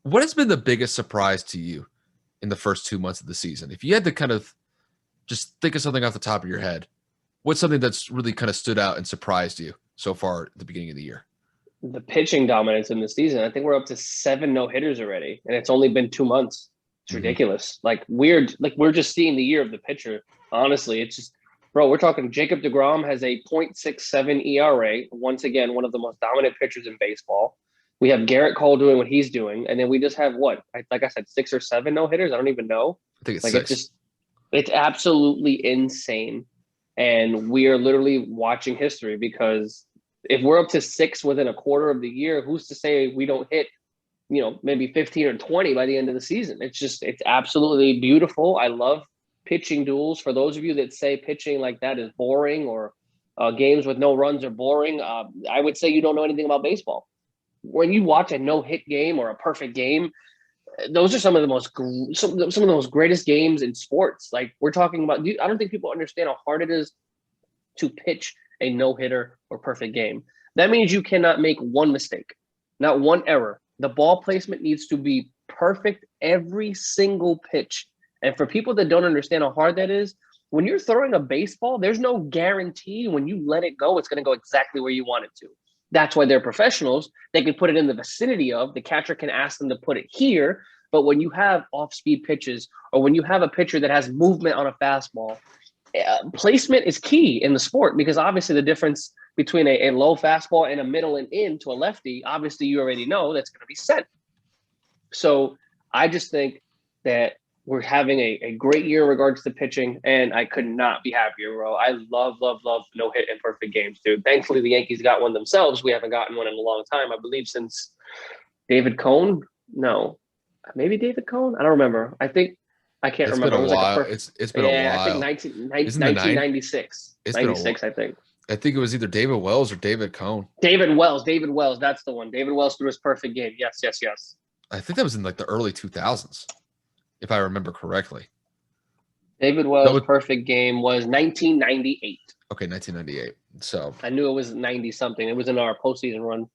What has been the biggest surprise to you in the first 2 months of the season? If you had to kind of just think of something off the top of your head, what's something that's really kind of stood out and surprised you so far at the beginning of the year? The pitching dominance in the season. I think we're up to 7 no hitters already, and it's only been 2 months. It's Hmm. ridiculous. Like weird. Like we're just seeing the year of the pitcher. Honestly, it's just, bro. We're talking. Jacob Degrom has a .67 ERA. Once again, one of the most dominant pitchers in baseball. We have Garrett Cole doing what he's doing, and then we just have what, like I said, 6 or 7 no hitters. I don't even know. I think it's Like it's six. just, it's absolutely insane, and we are literally watching history because if we're up to 6 within a quarter of the year, who's to say we don't hit, maybe 15 or 20 by the end of the season? It's absolutely beautiful. I love pitching duels. For those of you that say pitching like that is boring or games with no runs are boring, I would say you don't know anything about baseball. When you watch a no hit game or a perfect game, those are some of the some of the most greatest games in sports. Like we're talking about, I don't think people understand how hard it is to pitch a no hitter or perfect game. That means you cannot make one mistake, not one error. The ball placement needs to be perfect every single pitch. And for people that don't understand how hard that is, when you're throwing a baseball, there's no guarantee when you let it go, it's going to go exactly where you want it to. That's why they're professionals. They can put it in the vicinity of, the catcher can ask them to put it here. But when you have off speed pitches, or when you have a pitcher that has movement on a fastball, placement is key in the sport, because obviously the difference between a low fastball and a middle and in to a lefty, obviously you already know that's going to be sent. So I just think that we're having a great year in regards to pitching, and I could not be happier, bro. I love no hit and perfect games, dude. Thankfully, the Yankees got one themselves. We haven't gotten one in a long time, I believe, since David Cohn. No, maybe David Cohn. I don't remember. I can't It's been remember. a It was like a while. perfect. It's been a Yeah, I think while. 19, Isn't the nine? 1996. It's been a. 96, I think. I think it was either David Wells or David Cohn. David Wells. David Wells. That's the one. David Wells threw his perfect game. Yes, yes, yes. I think that was in like the early 2000s, if I remember correctly. David That Wells' was perfect game was 1998. okay, 1998. So I knew it was 90 something. It was in our postseason run.